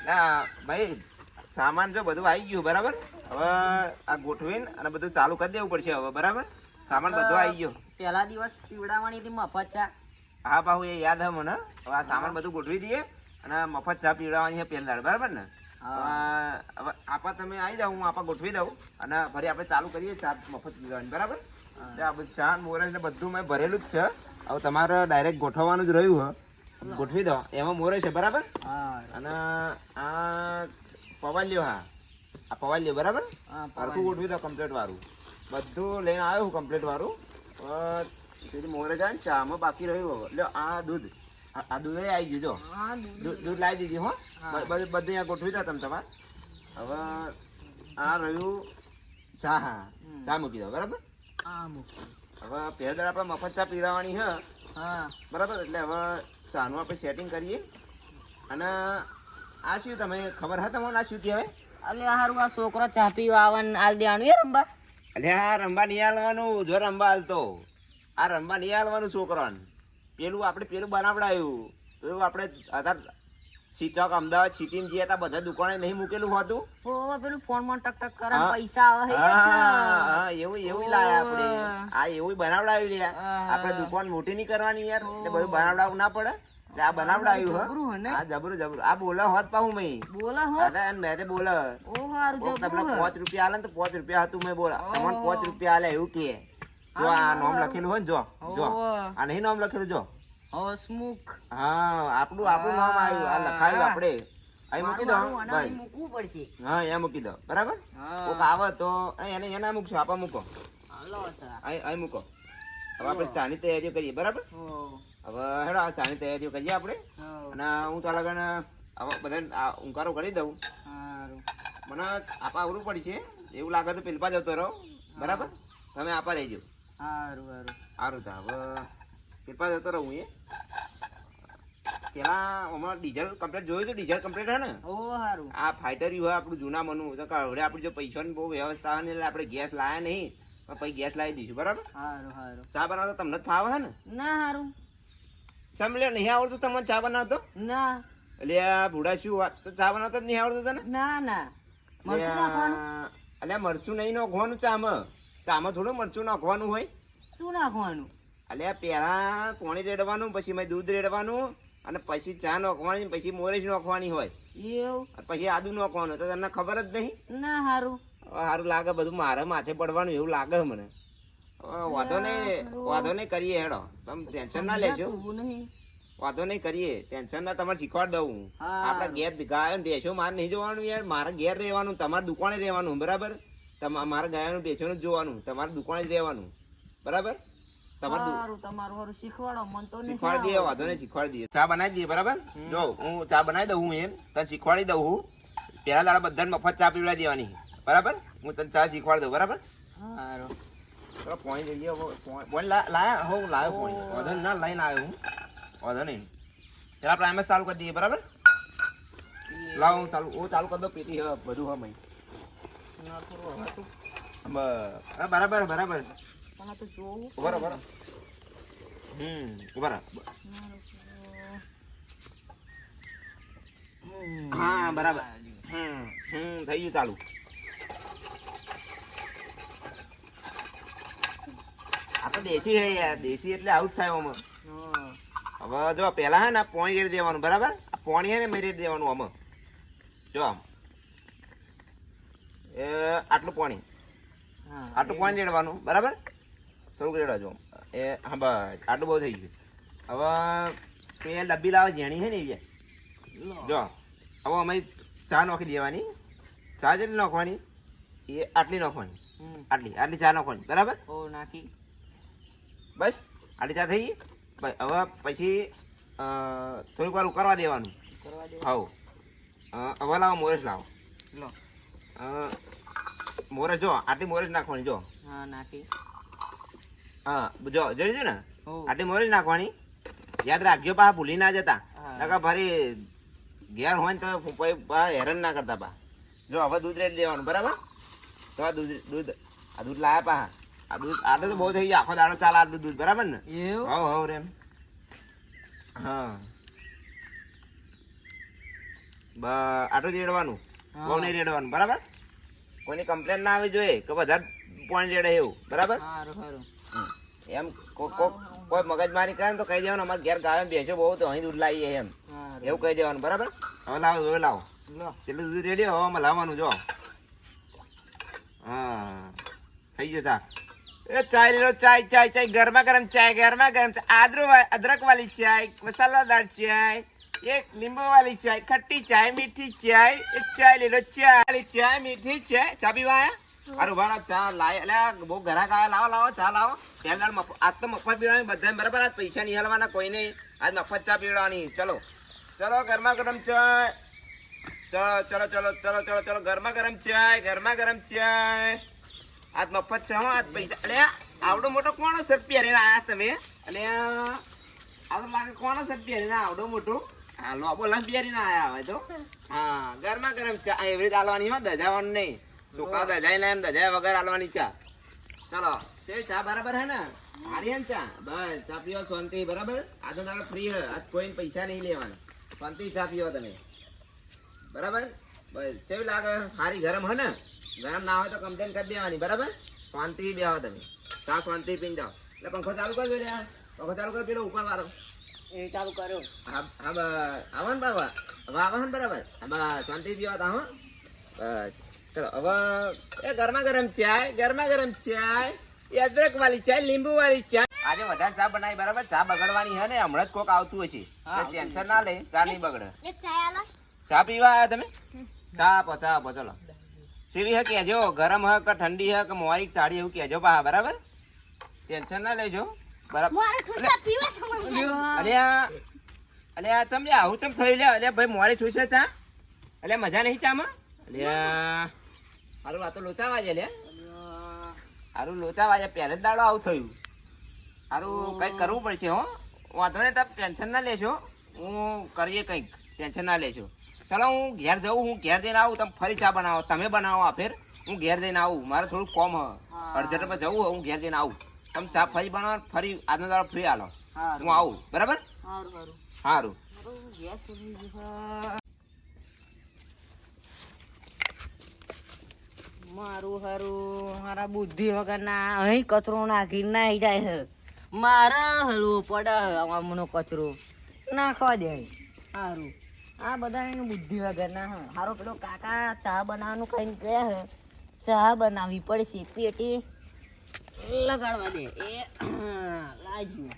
ના ભાઈ સામાન જો બધું આવી ગયું બરાબર. હવે આ ગોઠવીને અને બધું ચાલુ કરી દેવું પડશે હવે બરાબર. સામાન બધું આવી ગયો. પહેલા દિવસ પીવડાવવાની હતી મફત ચા. હા બાહુ એ યાદ હે મને. હવે આ સામાન બધું ગોઠવી દઈએ અને મફત ચા પીવડાવવાની છે પહેલા બરાબર ને. હવે આપા તમે આવી જાઓ, હું આપા ગોઠવી દઉં અને ફરી આપણે ચાલુ કરીએ ચા મફત પીવડાવવાની બરાબર. આ બધું ચા મોરસ ને બધું મેં ભરેલું જ છે. હવે તમારે ડાયરેક્ટ ગોઠવવાનું જ રહ્યું હે. ગોઠવી દો. એમાં મોરે છે બરાબર. અને આ પવાલ્યો. હા આ પવાલ્યો બરાબર. સરખું ગોઠવી દો કમ્પ્લીટ વાળું. બધું લઈને આવ્યો હું કમ્પ્લીટ વાળું. મોરે જાય ને ચામાં બાકી રહ્યું હવે. લ્યો આ દૂધ. આ દૂધ આવી ગયું જો. દૂધ લાવી દીધી હો. બધું અહીંયા ગોઠવી દો તમે તમારે. હવે આ રહ્યું ચા. હા ચા મૂકી દો બરાબર. હવે પહેલા આપણે મફત ચા પીવડાવવાની છે બરાબર. એટલે હવે ચાનું આપણે સેટિંગ કરીએ. અને આ શું તમે ખબર હા તમને આ શું કહેવાય? અલે હારું આ છોકરો ચા પીવા આવવાનું આલ દેવાનું એ રંબા. અલે આ રંબા નહીં હાલવાનું. જો રંબા હાલતો આ રંબા નહીં હાલવાનું છોકરાને. પેલું આપણે પેલું બનાવડાયું પેલું આપણે અત્યારે સીટોક અમદાવાદ સિટીમાં જઈએ હતા બધા દુકાને નહીં મૂકેલું હોતું. પેલું ફોનમાં ટક ટક કરે પૈસા આવે. હા એવું એવું લાયા આપણે. આ એવું બનાવડાવ્યું લે. આપણે દુકાન મોટી નહીં કરવાની યાર. એટલે બધું બનાવડાવવું ના પડે. આ બનાવડાવ્યું હા જબરું જબરું. આ બોલે હોત પાહું મેં બોલા મેં બોલે તમને 5 રૂપિયા આલે ને તો 5 રૂપિયા હતું મેં બોલા. તમને 5 રૂપિયા આલે એવું કે જો આ નામ લખેલું હોય ને જો જો આ નહીં નામ લખેલું જો હસમુખ. હા આપણું નામ આવ્યું. આ લખાયું આપણે અહીં મૂકી દો મૂકવું પડશે. હા અહીંયા મૂકી દો બરાબર. કોક આવે તો એને એના મૂકશો આપા મૂકો. અહીં મૂકો. હવે આપણે ચાની તૈયારીઓ કરીએ બરાબર. હવે હેડો આ ચાની તૈયારીઓ કરીએ આપણે. અને હું તો લગન હવે બધા ઊંકારો કરી દઉં. મને આપા આવડું પડશે એવું લાગે તો પેલપા જતો રહો બરાબર. તમે આપા રહેજો. સારું તો હવે પેલપા જતો રહું. એ પેલા અમારે ડીઝલ કમ્પ્લીટ જોયું તો ડીઝલ કમ્પ્લીટ હે ને. આ ફાઈટર હોય આપણું જૂના મનું. હવે આપણે જો પૈસાની બહુ વ્યવસ્થા હોય ને એટલે આપણે ગેસ લાયા નહીં પછી ગેસ લાવી દઈશું બરાબર. ચા બનાવતો તમને જ ફાવે હે ને? ના હારું સમલે નહીં આવડતું તમને ચા બનાવતો? ના એટલે આ ભૂડા શું વાત તો ચા બનાવતો જ નહીં આવડતું તને? ના ના મરચું નાખવાનું. અલ્યા મરચું નહીં નાખવાનું ચામાં. ચામાં થોડું મરચું નાખવાનું હોય. શું નાખવાનું? અલ્યા પેલા પાણી રેડવાનું પછી મેં દૂધ રેડવાનું અને પછી ચા નાખવાની પછી મોરેજ નાખવાની હોય. એવું પછી આદુ નાખવાનું. તો તને ખબર જ નહીં? ના હારું સારું લાગે બધું મારે માથે પડવાનું એવું લાગે મને. વાંધો નહીં કરીએ હેડો. તમે ટેન્શન ના લેજો. વાંધો નહીં કરીએ ટેન્શન ના. તમારે શીખવાડ દઉં. આપડા ઘેર ગાયો બેસો મારે નહીં જોવાનું યાર. મારે ઘેર રહેવાનું તમારે દુકાને રહેવાનું બરાબર. મારે ગાયોનું બેસોનું જ જોવાનું. તમારે દુકાને જ રહેવાનું બરાબર. શીખવાડી દઈએ વાંધો નહીં શીખવાડી દઈએ. ચા બનાવી દઈએ બરાબર. જો હું ચા બનાવી દઉં એમ તને શીખવાડી દઉં હું. પેલા દાડા બધાને મફત ચા પીવડાવી દેવાની બરાબર. હું તને ચા શીખવાડી દઉં બરાબર. પોણી જઈએ લાયા હો લાવ્યો પોણી. વાંધો ના લઈને આવ્યો હું. વાંધો નહીં પેલા આપણે એમ જ ચાલુ કરી દઈએ બરાબર. લાવ હું ચાલુ કરી દઉં. પેટી બધું હા ભાઈ બરાબર બરાબર. બરાબર હા બરાબર. થઈ ગયું ચાલુ. આ તો દેશી હે યાર. દેશી એટલે આવું જ થાય આમાં. હવે જો પેલા હે ને પોણી રેડી દેવાનું બરાબર. આ પોણી હે ને મેં રેડી દેવાનું આમાં. જો આમ આટલું પાણી રેડવાનું બરાબર. થોડુંક રેડવા એ હા બસ આટલું બહુ થઈ ગયું. હવે એ ડબ્બી લાવે ઝેણી છે ને એ જો. હવે અમે ચા નાખી દેવાની. ચા જેટલી નાખવાની એ આટલી નાખવાની. આટલી ચા નાખવાની બરાબર. નાખી બસ આટલી ચા થઈ ગઈ. હવે પછી થોડીક વાર ઉકાળવા દેવાનું. હા હવે લાવો મોરેશ લાવો. મોરેશ જો આટલી મોરેશ નાખવાની. જો નાખી હા જો જોઈ ને આટલી મોરેશ નાખવાની. યાદ રાખજો પા ભૂલી ના જતા. ફરી ઘેર હોય ને તો હેરાન ના કરતા પા. જો હવે દૂધ રેડી દેવાનું બરાબર. તો આ દૂધ લાયા પા. આ દૂધ આટલું તો બહુ થઈ ગયું. આખો દાડો ચાલે આટલું દૂધ બરાબર ને. હવ રેમ હા આટલું જ રેડવાનું, હા. બહુ નહીં રેડવાનું, બરાબર? કોઈની કમ્પ્લેન ના આવી જોઈએ કે વધારે પોઈન્ટ રેડે એવું, બરાબર? સારું સારું એમ કોઈ મગજમારી કરે ને તો કહી દેવાનું અમારે ઘેર ગાય બેસો બહુ તો અહીં દૂધ લાવીએ એમ, સારું એવું કહી દેવાનું, બરાબર? હવે લાવો, હવે લાવો, લો કેટલું દૂધ રેડી હવે આમાં લાવવાનું જો. હા થઈ જતા એ ચાય લે લો, ચાય ચાય ચાય, ગરમા ગરમ ચાય, ગરમા ગરમ ચાય, અદરક વાલી ચાય, મસાલાદાર ચાય, એક લીંબુ વાલી ચાય, ખટ્ટી ચાય, મીઠી ચાય, એક ચાય લે લો, ચાય મીઠી ચાય. ચા પીવા આયા? અરે ઉભા રહો, ચા લાય, એટલે બહુ ઘરાક આયા, લાવો લાવો ચા લાવો. પહેલા આજ તો મફત પીવડાવવાની બધાને, બરાબર? આજ પૈસા નહીં હાલવાના કોઈ નહીં, આજ મફત ચા પીવડાવવાની. ચલો ચલો, ગરમા ગરમ ચાય, ચલો ચલો ચલો ચલો ચલો ચલો, ગરમા ગરમ ચાય, ગરમા ગરમ ચાય. આજ મફત છે હો, આજ પૈસા. અલે આવડો મોટો કોનો શર્ટ પહેરીને આયા તમે? અલે આ તો લાગે કોનો શર્ટ પહેરીને આવડો મોટો? હા લોબો લંગ પહેરીને આયા હોય તો. હા ગરમા ગરમ ચા એવી રીતે આલવાની હો, દજાવાનું નહીં. છોકરા દજાઈ લે એમ દજાય વગર આલવાની ચા. ચલો તે ચા બરાબર હે ને? હારી હે ને ચા? બસ ચા પીવો શાંતિ, બરાબર? આ તો તારે ફ્રી હે, આજ કોઈને પૈસા નહીં લેવાના, શાંતિ ચા પીવો તમે, બરાબર? બસ કેવી લાગે? હારી ગરમ હે ને? ગરમ ના હોય તો કમ્પ્લેન કરી દેવાની, બરાબર? શાંતિ બેહો તમે, ચા શાંતિ પીને જાઓ. એટલે પંખો ચાલુ કરજો લે, પંખો ચાલુ કર પેલો ઉપર વાળો. એ ચાલુ કર્યો. હા હા આવો ને બાબા, હવે આવો ને, બરાબર? હા બસ શાંતિ પીવા તા હો, બસ. ચલો હવે એ ગરમા ગરમ ચાય, ગરમા ગરમ ચાય, એ અદરક વાળી ચાય, લીંબુ વાળી ચાય. આજે વધારે ચા બનાવી, બરાબર? ચા બગડવાની હે ને, હમણાં જ કોક આવતું હશે, ટેન્શન ના લે, ચા નહીં બગડે. ચા પીવા આયા તમે? ચા આપો, ચા આપો. ચલો સેવી હે કહેજો, ગરમ હે કે ઠંડી હે કે મોરી તાળી એવું કહેજો પા, બરાબર? ટેન્શન ના લેજો, બરાબર? અલ્યા ચમ આવું ચમ થયું લે? અલ્યા ભાઈ મોરી ઠૂસે ચા? અલ્યા મજા નહીં ચામાં? અલ્યા હારું આ તો લોચા વાજે લે, હારું લોચા વાજે, પહેલે જ દાડો આવું થયું. હારું કંઈક કરવું પડશે હો, વાંધો નહીં, તમે ટેન્શન ના લેશો, હું કરીએ કંઈક, ટેન્શન ના લેશો. ચલો હું ઘેર જઉં, હું ઘેર જઈને આવું, તમે ફરી ચા બનાવો, તમે બનાવો આ ફેર, હું ઘેર જઈને આવું, મારે થોડું કોમ હ, અર્જન્ટમાં જવું હોય, હું ઘેર જઈને આવું. તમે ચા ફરી બનાવો, ફરી આજનો દાડો ફ્રી આલો, હું આવું, બરાબર? સારું સારું. મારું હારું મારા બુદ્ધિ વગરના અહીં કચરો નાખી નાહી જાય છે. મારા હલવો પડે આમનો કચરો નાખવા દે સારું. આ બધા એનું બુદ્ધિ વગરના હા. હારો પેલો કાકા ચા બનાવવાનું કઈ ગયા હે, ચા બનાવવી પડશે, પેટી લગાડવા દે એ લાજ્યું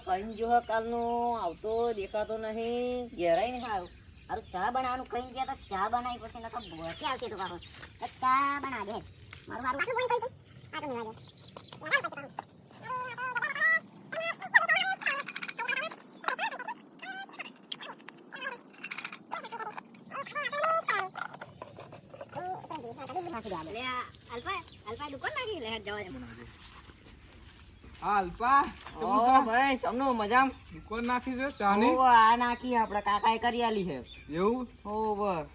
કઈ જો કાલનો આવતો દેખાતો નહીં, ઘેરાય ને સારું. અરે ચા બનાવવાનું કઈ ગયા તો ચા બનાવી પછી નકર ભોસી આવશે તું કાકો. તો ચા બના દે મારું મારું આટલું બોલી કઈ આટલું મિલા દે. અલ્પા દુકાન લાગી લે જવા દે. હા અલ્પા, ઓ ભાઈ તમને મજામ? દુકાન નાખી છે ચાની? ઓ આ નાખી આપણે કાકાએ કરી આલી છે. એવું? ઓ બસ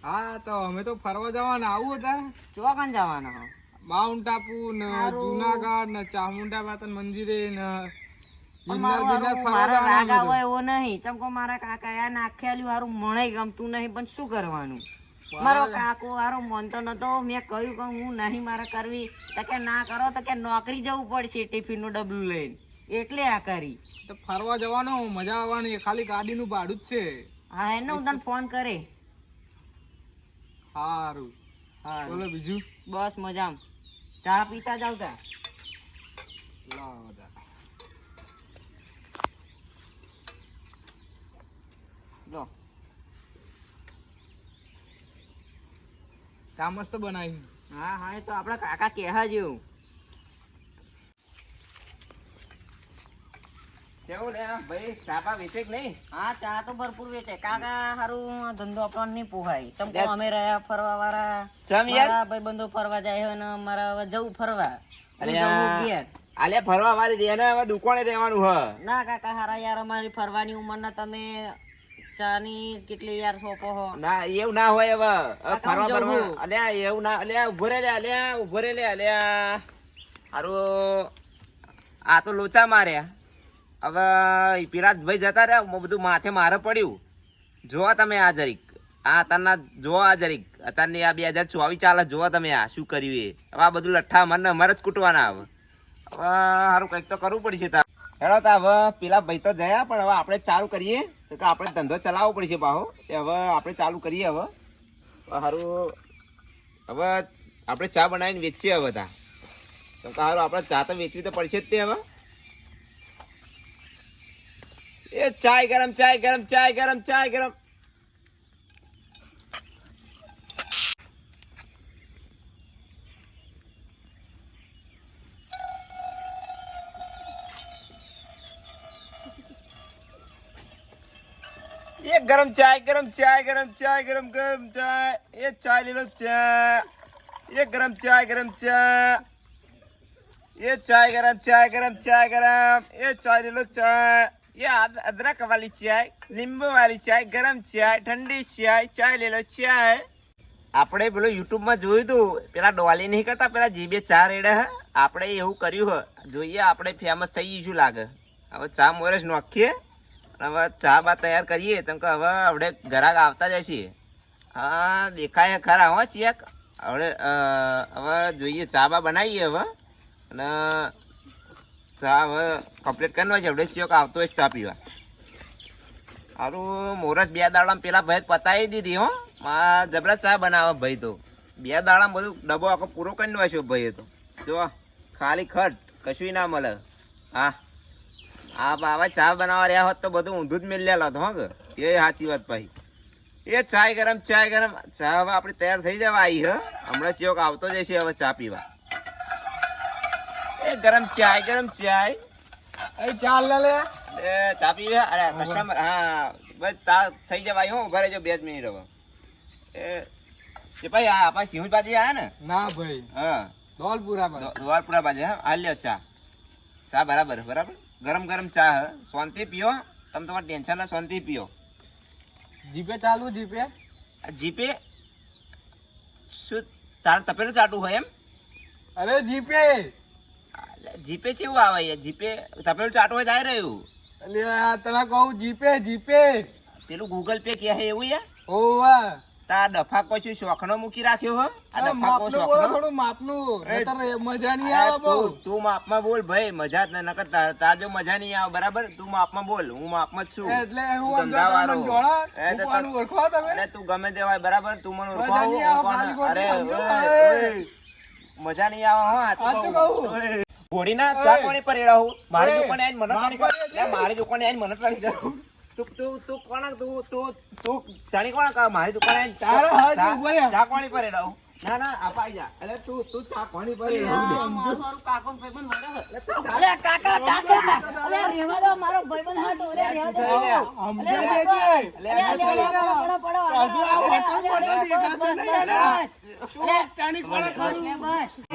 હા તો અમે તો ફરવા જવાના, આવું હતા ચોકન જવાના હો. માઉન્ટ આબુ ને સારું. જુનાગઢ ને ચામુંડા માતા મંદિરે ને પણ ગિરનાર મારો બિરનાર ફરવા મારો રાગ જવાના આવે અમે એવો નહીં. ચમકો મારા કાકાએ આ નાખેલું હારું મને ગમતું નહીં, પણ શું કરવાનું? તો. મારો કાકો હારો માનતો નતો. મેં કહ્યું કે હું નહીં મારે કરવી, તો કે ના કરો તો કે નોકરી જવું પડશે ટિફિન નું ડબલું લઈને, એટલે આ કરી. તો ફરવા જવાનો, મજા આવવાની, ખાલી ગાડીનું ભાડું જ છે. હા એને હું તને ફોન કરે. સારું, હા બોલો બીજું? બસ મજામાં. ચા પીતા જાવ તા. લાવો તા. લો ચા મસ્ત બનાવી. હા હા એ તો આપડા કાકા કેહા જેવું. કેવું લે ભાઈ, ચાપા વેચે કે નહીં? હા ચા તો ભરપૂર વેચે. કાકા હારું ધંધો આપણને નહીં પોહાય. તમ કો અમે રહ્યા ફરવા વાળા, ચમ યાર? મારા ભાઈબંધો ફરવા જાય છે ને મારા હવે જવું ફરવા. હું અરે જવું આ- ઘેર. આલે ફરવા વાળી એને હવે દુકાને રહેવાનું હ. ના કાકા હારા યાર, અમારી ફરવાની ઉંમરના તમે ચાની કેટલી યાર સોપો હો. ના એવું ના હોય હવે. હવે કાકા, હું ફરવા જઉં ફરવા અલ્યા એવું ના, અલ્યા ઉભો રે લે, અલ્યા ઉભો રે લે, અલ્યા હારું આ તો લોચા માર્યા. હવે પેલા ભાઈ જતા રહ્યા બધું માથે મારે પડ્યું. જોવા તમે આ જરીક આ અત્યારના જોવા આ જરીક અત્યારની આ 2024 ચાલે જોવા તમે આ શું કર્યું એ. હવે આ બધું લઠ્ઠા મને અમારે જ કૂટવાના. હવે સારું કંઈક તો કરવું પડશે. હેડો તો હવે પેલા ભાઈ તો ગયા પણ હવે આપણે ચાલુ કરીએ તો કે આપણે ધંધો ચલાવવો પડશે પાહો. તે હવે આપણે ચાલુ કરીએ. હવે સારું હવે આપણે ચા બનાવીને વેચીએ. હવે તા તો સારું આપણે ચા તો વેચવી તો પડશે જ તે. હવે એ ચાય ગરમ ચાય ગરમ ચાય ગરમ ચાય ગરમ. ये गरम चाय गरम चाय गरम चाय गरम गरम चाय. ये चाय ले लो चाय. ये गरम चाय गरम चाय. ये चाय गरम चाय गरम चाय गरम. ये चाय ले लो चाय. ये अदरक वाली चाय, नींबू वाली चाय, गरम चाय, ठंडी चाय, चाय ले लो चाय. આપણે પેલો યુટ્યુબમાં જોયું હતું પેલા ડોલી નહીં કરતા પેલા જીબે ચા રેડે હે આપણે એવું કર્યું હે. જોઈએ આપણે ફેમસ થઈ જઈશું લાગે. હવે ચા મોરેશ નાખીએ હવે ચા બા તૈયાર કરીએ કેમ કે હવે આપણે ગ્રાહક આવતા જાય છે. હા દેખાય ખરા હો ચેક. હવે જોઈએ ચા બા બનાવીએ હવે અને ચા હવે કમ્પ્લીટ કરવાનો છે. આપણે ચેક આવતો હોય ચા પીવા. સારું મોરસ 2 દાડામાં પેલા ભાઈ પતાવી દીધી હો. માં જબરા ચા બનાવે ભાઈ તો 2 દાડામાં બધું ડબ્બો આખો પૂરો કરી નાખ્યો ભાઈએ તો. જો ખાલી ખટ કશું ના મળે. હા આ બાબા ચા બનાવવા રહ્યા હોત તો બધું ઊંધું જ મેળ્યા હતો. હા એ સાચી વાત ભાઈ. એ ચાય ગરમ ચાય ગરમ. ચા હવે આપણે તૈયાર થઈ જવા આવી હે. હમણાં ચોક આવતો જશે હવે ચા પીવા. એ ગરમ ચાય ગરમ ચાય. એ ચાલ લે એ ચા પીવે. અરે કસ્ટમર હા બસ ચા થઈ જવાય. હું ઉભા રહેજો 2 મિનિટ હવે. એ ભાઈ આ આપણા સિંહ બાજુ આવ્યા ને. ના ભાઈ હા દોલપુરા બાજુ. દોલપુરા બાજુ. હા હાલ લ્યો ચા. ચા બરાબર બરાબર ગરમ ગરમ ચા હે. શાંતિ પીઓ તમે તમારે ટેન્શન ના શાંતિ પીઓ. જીપે ચાલુ જીપે. જીપે શું તારે તપેલું ચાટું હોય એમ? અરે જીપે જીપે કેવું આવે યાર? જીપે તપેલું ચાટું હોય જાય રહ્યું. એટલે આ તને કહું જીપે જીપે પેલું ગૂગલ પે કે હે એવું યાર? ઓવા તા ડફાકો શું શોખનો મૂકી રાખ્યો હો? આ ડફાકો માપનું બોલો શોખનો થોડું માપનું નતર મજા નહીં અરે આવે બહુ. તું માપમાં બોલ ભાઈ. મજા જ નકર તાર જો મજા નહીં આવે બરાબર. તું માપમાં બોલ. હું માપમાં જ છું. એટલે હું ધંધાવાળો. તમને જોડા એ તો ઉપરનું ઓળખો તમે. અરે તું ગમે તેવાય બરાબર. તું મને ઓળખો. મજા નહીં આવે, ખાલી ખોટું અરે સમજો. ઓય, મજા નહીં આવે હો. સાચું કહું. ઘોડીના ચા કોની પર રેડા હું? મારી દુકાને આવીને મને પાણી કર. લે મારી દુકાને આવીને મને પાણી કર. તું કોણ તું જાણી કોણ કા મારી દુકાને આવીને તારો હાથ ઉભો રહે. ચા કોની પર રેડા હું? ના ના અપાઈ જા. એટલે તું ચા કોની પર રેડા હું? મારું કાકો ભાઈબંધ વડે હે. અલે કાકા કાકા અલે રેવા દો મારો ભાઈબંધ હતો. અલે રેવા દો. સમજાઈ દેજે. પડો પડો હજુ આ હોટલ બોટલ દેખાશે નહીં યાર. તું ચાણી કોણ કરું?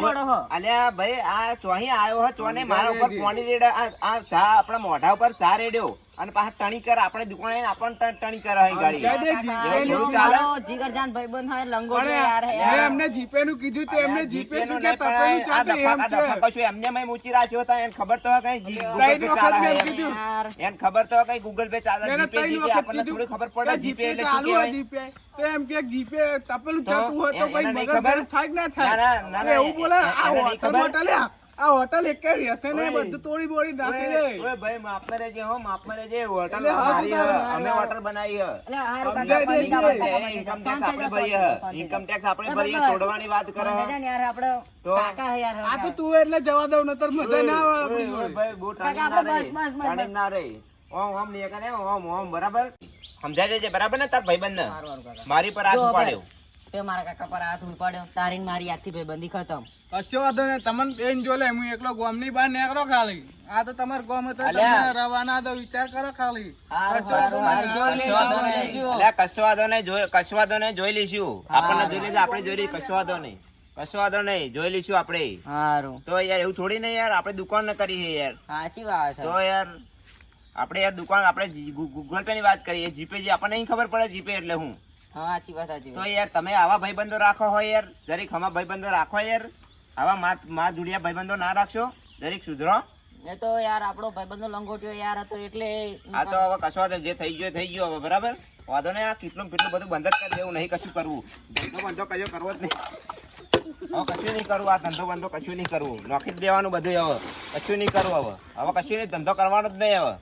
પડો હો. અલ્યા ભાઈ આ ચોહી આવ્યો હે. ચોને મારા ઉપર પાણી રેડા. આ ચા આપણા મોઢા ઉપર ચા રેડ્યો અને પાછા ટણી કર આપણે દુકાને આવીને આપણને ટણી કરે અહીં ગાડી. સમજાઈ એવું ચાલે? મારો જીગરજાન ભાઈબંધ હોય લંગોટો યાર હે મેં યાર. એમને જીપે નું કીધું તો એમને જીપે જીપે શું નું કે નહીં, પણ તપેલું આ ચાટે એમ કે ડફા કશું એમને મેં મૂકી રાખ્યો હતો. એને ખબર તો કઈ ગૂગલ ત્રણ પે વખત ચાલે મેં એમ. કીધું. યાર એને ખબર તો કઈ ગૂગલ પે ચાલે. એને જીપે ત્રણ જીપે વખત આપણને કીધું થોડી ખબર પડે કે જીપે એટલે શું ચાલુ હોય કહેવાય. જીપે. તો એમ કે જીપે તપેલું તો ચાટવું હોય તો એને કોઈ નહીં મગજ ખબર? થાય કે ના ના, થાય. ના, ના, અરે એવું બોલે આ એને નહીં હોટલ ખબર? હોટલ આ હોટલ એક રહેશે ને ઓય. બધું તોડી બોડી નાખી દે. ઓય ભાઈ માપમાં રહેજે હો. માપમાં રહેજે. હોટલ એટલે હા, મારી શું હે. તારે? અમે હોટલ બનાવી હે. અલે હારું સમજાઈ કાકા દેજે. ફરી ઇન્કમ ટેક્સ આપણે ભરીએ હે. ઇન્કમ ટેક્સ આપણે ભરીએ. તોડવાની વાત કરે હે. યાર આપણે તો? કાકા હે યાર. આ તો તું એટલે જવા દઉં નતર મજા ના આવે આપણી ઓય, જોડે. ભાઈ બહુ કાકા, ટાણી ના આપણે બસ, બસ, રહે. બસ, ટાણી ના રહે. ઓમ નહીં કરે. ઓમ બરાબર સમજાઈ દેજે બરાબર ને તાર ભાઈબંધને? હારું, હારું કાકા. મારી પર હાથ જો ઉપાડ્યો. તે મારા કાકા પર હાથ ઉપાડ્યો. તારીને મારી યાદથી ભાઈબંધી ખતમ. કશો વાંધો નહીં. તમને બેન જોલે હું એકલો ગામની બહાર નીકળો ખાલી. આ તો તમારે ગામ હતો અલ્યા. તમને રવાના દો વિચાર કરો ખાલી. હારું, કશો વાંધો હારું, નહીં. હારું, જોઈ જોઈ લઈશું. લઈશું. અલ્યા કશો વાંધો નહીં. કશો વાંધો નહીં. જોઈ લઈશું. આપણને જોઈ લેજે. આપણે જોઈ લઈશું. કશો વાંધો નહીં. કશો વાંધો નહીં. જોઈ લઈશું આપણે. હારું. તો યાર એવું થોડી નહીં યાર. આપણે દુકાન ન કરી છે યાર. સાચી વાત છે. તો યાર આપણે યાર દુકાન આપણે ગૂગલ પે ની વાત કરીએ. જીપે જે આપણને નહીં ખબર પડે જીપે એટલે હું. હા સાચી વાત સાચી તો વાત. યાર તમે આવા ભાઈબંધો રાખો હોય યાર. જરીક હમા ભાઈબંધો રાખો યાર. આવા મા જોડિયા ભાઈબંધો ના રાખશો. જરીક સુધરો. એ તો યાર આપણો ભાઈબંધનો લંગોટિયો યાર હતો એટલે આ તો હવે કશો વાંધો નહીં. જે થઈ ગયો હવે બરાબર વાંધો નહીં. આ કેટલું બધું બંધ જ કરી દેવું, નહીં કશું કરવું. ધંધો બંધો કશો કરવો જ નહીં. હવે કશું નહીં કરવું. આ ધંધો બંધો કશું નહીં કરવું. નોખી જ દેવાનું બધું. હવે કશું નહીં કરવું. હવે કશું નહીં. ધંધો કરવાનો જ નહીં.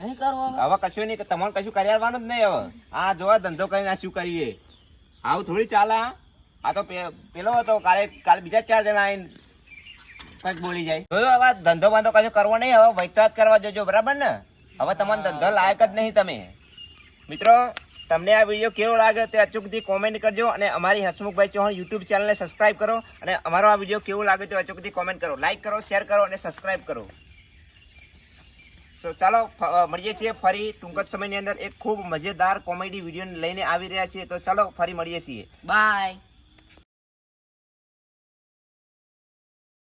નહીં કરવો હવે. હવે કશું નહીં. તમારે કશું કર્યાવાનું જ નહીં. હવે આ જોવા ધંધો કરીને આ શું કરીએ? આવું થોડી ચાલે. આ તો પેલો હતો કાલે બીજા 4 જણા આવીને કંઈક બોલી જાય. જોયું હવે ધંધો બાંધો કશું કરવો નહીં. હવે વૈતરાજ કરવા જોજો બરાબર ને. હવે તમારો ધંધો લાયક જ નહીં તમે. મિત્રો તમને આ વિડીયો કેવો લાગ્યો તે અચૂકથી કોમેન્ટ કરજો અને અમારી હસમુખભાઈ ચૌહાણ યુટ્યુબ ચેનલને સબસ્ક્રાઇબ કરો અને અમારો આ વિડીયો કેવો લાગ્યો તે અચૂકથી કોમેન્ટ કરો, લાઈક કરો, શેર કરો અને સબસ્ક્રાઇબ કરો. તો ચાલો મળીએ છીએ ફરી ટૂંક જ સમયની અંદર એક ખૂબ મજેદાર કોમેડી વિડીયો લઈને આવી રહ્યા છીએ. તો ચાલો ફરી મળીએ છીએ. બાય.